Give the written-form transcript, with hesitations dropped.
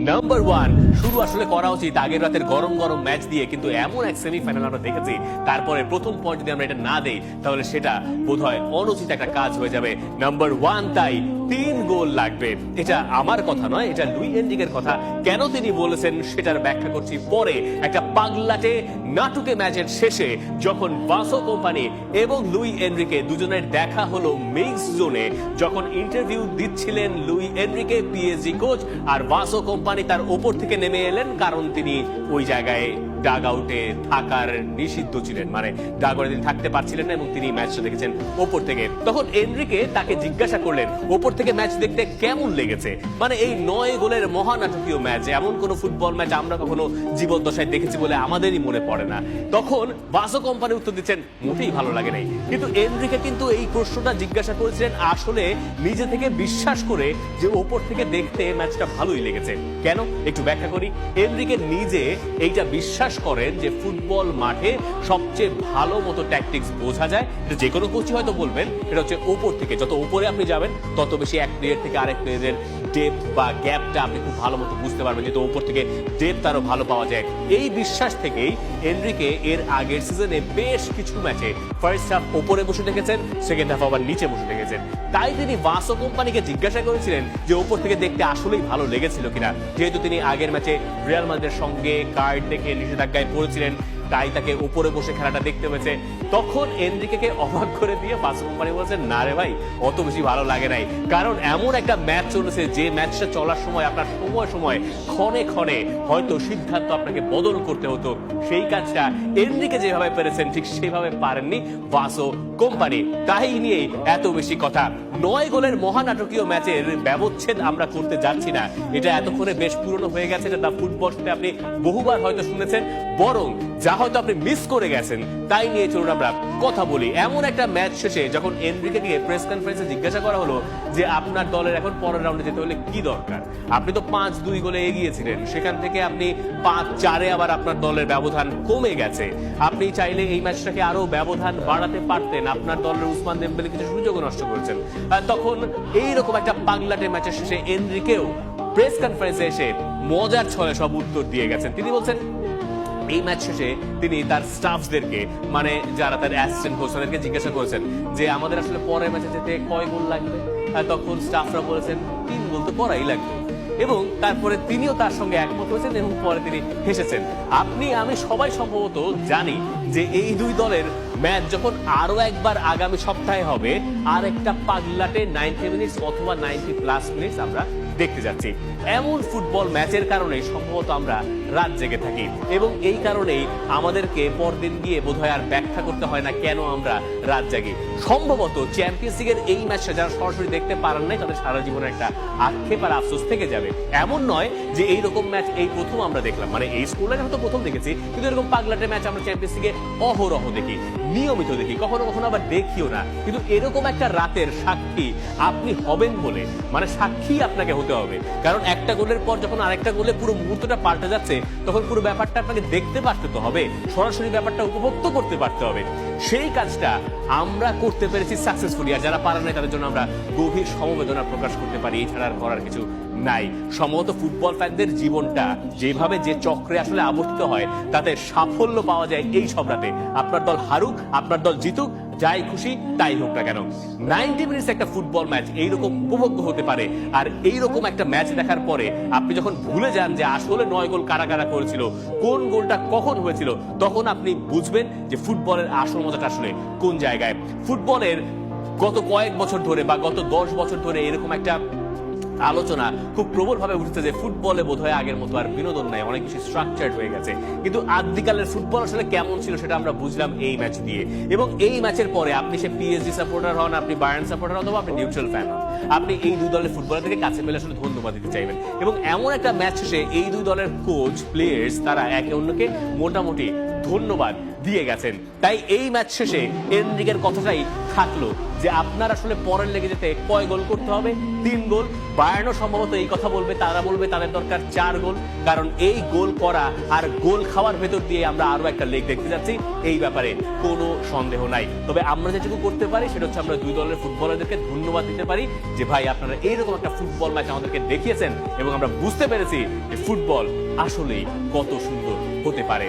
Number one, শুরু আসলে করা উচিত আগের রাতের গরম গরম ম্যাচ দিয়ে, কিন্তু এমন এক সেমিফাইনাল আমরা দেখেছি, তারপরে প্রথম পয়েন্ট যদি আমরা এটা না দেই তাহলে সেটা বোধহয় অনুচিত একটা কাজ হয়ে যাবে। নাম্বার ওয়ান, তাই 3 গোল লাগবে। এটা আমার কথা নয়, এটা লুই এনরিকের কথা। কেন তিনি বলেছেন সেটার ব্যাখ্যা করছি পরে। একটা পাগলাটে নাটুকে ম্যাচের শেষে যখন ভাসো কোম্পানি এবং লুই এনরিকে দুজনের দেখা হলো মিক্স জোনে, যখন ইন্টারভিউ দিচ্ছিলেন লুই এনরিকে পিএসজি কোচ, আর ভাসো কোম্পানি তার ওপর থেকে নেমে এলেন, কারণ তিনি ওই জায়গায় ডাগ আউটে থাকার নিষিদ্ধ ছিলেন, মানে ডাগ আউটে তিনি থাকতে পারছিলেন না এবং তিনি ম্যাচটা দেখেছেন ওপর থেকে। তখন এনরিকে তাকে জিজ্ঞাসা করলেন ওপর থেকে ম্যাচ দেখতে কেমন লেগেছে। মানে এই 9 গোলের মহানাটকীয় ম্যাচ, এমন কোন ফুটবল ম্যাচ আমরা কখনো জীবদ্দশায় দেখেছি বলে আমাদেরই মনে পড়ে না। তখন ভাসো কোম্পানি উত্তর দিচ্ছেন মোটেই ভালো লাগে নাই। কিন্তু এনরিকে কিন্তু এই প্রশ্নটা জিজ্ঞাসা করেছিলেন আসলে নিজে থেকে বিশ্বাস করে যে ওপর থেকে দেখতে ম্যাচটা ভালোই লেগেছে। কেন একটু ব্যাখ্যা করি। এনরিকে নিজে এইটা বিশ্বাস করেন যে ফুটবল মাঠে সবচেয়ে ভালো মতো ট্যাকটিক্স বোঝা যায়, এটা যে কোনো কোচই হয়তো বলবেন, এটা হচ্ছে ওপর থেকে। যত উপরে আপনি যাবেন তত বেশি এক প্লেয়ার থেকে আরেক প্লেয়ারের ডেপথ বা গ্যাপটা আপনি খুব ভালো মতো বুঝতে পারবেন, যেহেতু ওপর থেকে ডেপথ আরো ভালো পাওয়া যায়। এই বিশ্বাস থেকেই এনরিকে এর আগের সিজনে বেশ কিছু ম্যাচে ফার্স্ট হাফ ওপরে বসে দেখেছেন, সেকেন্ড হাফ আবার নিচে বসে দেখেছেন। তাই তিনি ভাসো কোম্পানিকে জিজ্ঞাসা করেছিলেন যে ওপর থেকে দেখতে আসলেই ভালো লেগেছিল কিনা, যেহেতু তিনি আগের ম্যাচে রিয়াল মাদ্রিদের সঙ্গে কার্ড দেখে নিষেধাজ্ঞায় পড়েছিলেন, তাই তাকে উপরে বসে খেলাটা দেখতে হয়েছে। তখন এনরিকে অবাক করে দিয়ে ভাসো কোম্পানি বলছেন না রে ভাই, অত বেশি ভালো লাগে নাই, কারণ এমন একটা ম্যাচ চলেছে যে ম্যাচটা চলার সময় আপনার সময় ক্ষণে ক্ষণে হয়তো সিদ্ধান্ত আপনাকে বদল করতে হতো। সেই কাজটা এনরিকে যেভাবে পেরেছেন ঠিক সেভাবে পারেননি ভাসো কোম্পানি। তাই নিয়ে এত বেশি কথা। 9 গোলের মহানাটকীয় ম্যাচের ব্যবচ্ছেদ আমরা করতে যাচ্ছি না, এটা এতক্ষণে বেশ পুরনো হয়ে গেছে, এটা দা ফুটবল শোতে আপনি বহুবার হয়তো শুনেছেন। বরং যা হয়তো আপনি মিস করে গেছেন তাই নিয়ে চলুন আমরা কথা বলি। এমন একটা ম্যাচ শেষে যখন এনরিকে গিয়ে প্রেস কনফারেন্সে জিজ্ঞাসা করা হলো যে আপনার দলের এখন পরের রাউন্ডে যেতে হলে কি দরকার, আপনি তো 5-2 গোলে এগিয়েছিলেন, সেখান থেকে আপনি 5-4 আবার আপনার দলের ব্যবধান কমে গেছে, আপনি চাইলে এই ম্যাচটাকে আরো ব্যবধান বাড়াতে পারতেন, আপনার দলের উসমান দেমবেলে কিছু সুযোগও নষ্ট করেছেন। তখন এইরকম একটা পাগলাটে ম্যাচের শেষে এনরিকেও প্রেস কনফারেন্সে এসে মজার ছলে সব উত্তর দিয়ে গেছেন। তিনি বলছেন এই ম্যাচ শেষে তিনি তার স্টাফদেরকে, মানে যারা তার অ্যাসিস্ট্যান্ট কোচ তাদেরকে জিজ্ঞাসা করেছেন যে আমাদের আসলে পরের ম্যাচে যেতে কয় গোল লাগবে। তখন স্টাফরা বলেছেন 3 গোল তো করাই লাগবে, এবং তারপরে তিনিও তার সঙ্গে একমত হয়েছেন এবং পরে তিনি হেসেছেন। আপনি আমি সবাই সম্ভবত জানি যে এই দুই দলের ম্যাচ যখন আরো একবার আগামী সপ্তাহে হবে, আর একটা পাগলাটে 90 মিনিটস অথবা 90+ মিনিটস আমরা দেখতে যাচ্ছি। এমন ফুটবল ম্যাচের কারণে সম্ভবত আমরা রাত জেগে থাকি, এবং এই কারণেই আমাদেরকে পরদিন গিয়ে বোধহয় আর ব্যাখ্যা করতে হয় না কেন আমরা রাত জাগি। সম্ভবত চ্যাম্পিয়ন্স লিগের এই ম্যাচটা যারা সরাসরি দেখতে পারেন নাই তাদের সারা জীবনের একটা আক্ষেপ আর আফসোস থেকে যাবে। এমন নয় যে এইরকম ম্যাচ এই প্রথম আমরা দেখলাম, মানে এই স্কুলে হয়তো প্রথম দেখেছি, কিন্তু এরকম পাগলাটে ম্যাচ আমরা চ্যাম্পিয়ন্স লিগে অহরহ দেখি, নিয়মিত দেখি, কখনো কখনো আবার দেখিও না। কিন্তু এরকম একটা রাতের সাক্ষী আপনি হবেন বলে, মানে সাক্ষী আপনাকে হতে হবে, কারণ একটা গোলের পর যখন আরেকটা গোলে পুরো মুহূর্তটা পাল্টে যাচ্ছে, তখন পুরো ব্যাপারটা আপনাকে দেখতে পারতে তো হবে, সরাসরি ব্যাপারটা উপভোগ করতে পারতে হবে। সেই কাজটা আমরা করতে পেরেছি সাকসেসফুলি, আর যারা পারে নাই তাদের জন্য আমরা গভীর সমবেদনা প্রকাশ করতে পারি, এছাড়া আর করার কিছু নাই। সম্ভবত ফুটবল ফ্যানদের জীবনটা যেভাবে যে চক্রে আসলে আবর্তিত হয়, তাতে সাফল্য পাওয়া যায় এই সব রাতে। আপনার দল হারুক, আপনার দল জিতুক, যাই খুশি তাই হোক না কেন, 90 মিনিটস একটা ফুটবল ম্যাচ এইরকম উপভোগ্য হতে পারে। আর এইরকম একটা ম্যাচ দেখার পরে আপনি যখন ভুলে যান যে আসলে 9 গোল কারা কারা করেছিল, কোন গোলটা কখন হয়েছিল, তখন আপনি বুঝবেন যে ফুটবলের আসল মজাটা আসলে কোন জায়গায়। ফুটবলের গত কয়েক বছর ধরে বা গত 10 বছর ধরে এরকম একটা আলোচনা খুব প্রবলভাবে উঠেছে যে ফুটবলে বোধহয় আগের মতো আর বিনোদন নাই, অনেক বেশি স্ট্রাকচার্ড হয়ে গেছে। কিন্তু আদিকালের ফুটবল আসলে কেমন ছিল সেটা আমরা বুঝলাম এই ম্যাচ দিয়ে। এবং এই ম্যাচের পরে আপনি সে পিএসজি সাপোর্টার হন, আপনি বায়ার্ন সাপোর্টার হন, অথবা আপনি নিউট্রাল ফ্যান হন, আপনি এই দুই দলের ফুটবলার থেকে কাছে পেলে আসলে ধন্যবাদ দিতে চাইবেন। এবং এমন একটা ম্যাচ শেষে এই দুই দলের কোচ, প্লেয়ার্স তারা একে অন্যকে মোটামুটি ধন্যবাদ দিয়ে গেছেন। তাই এই ম্যাচ শেষে এনরিকের কথাটাই থাকলো যে আপনার আসলে পরের লেগে যেতে কয় গোল করতে হবে? 3 গোল। বায়ার্নও সম্ভবত এই কথা বলবে, তারা বলবে তাদের দরকার 4 গোল, কারণ এই গোল করা আর গোল খাওয়ার ভেতর দিয়ে আমরা আরো একটা লেগ দেখতে যাচ্ছি, এই ব্যাপারে কোনো সন্দেহ নাই। তবে আমরা যেটুকু করতে পারি সেটা হচ্ছে আমরা দুই দলের ফুটবলারদেরকে ধন্যবাদ দিতে পারি যে ভাই আপনারা এইরকম একটা ফুটবল ম্যাচ আমাদেরকে দেখিয়েছেন এবং আমরা বুঝতে পেরেছি যে ফুটবল আসলেই কত সুন্দর হতে পারে।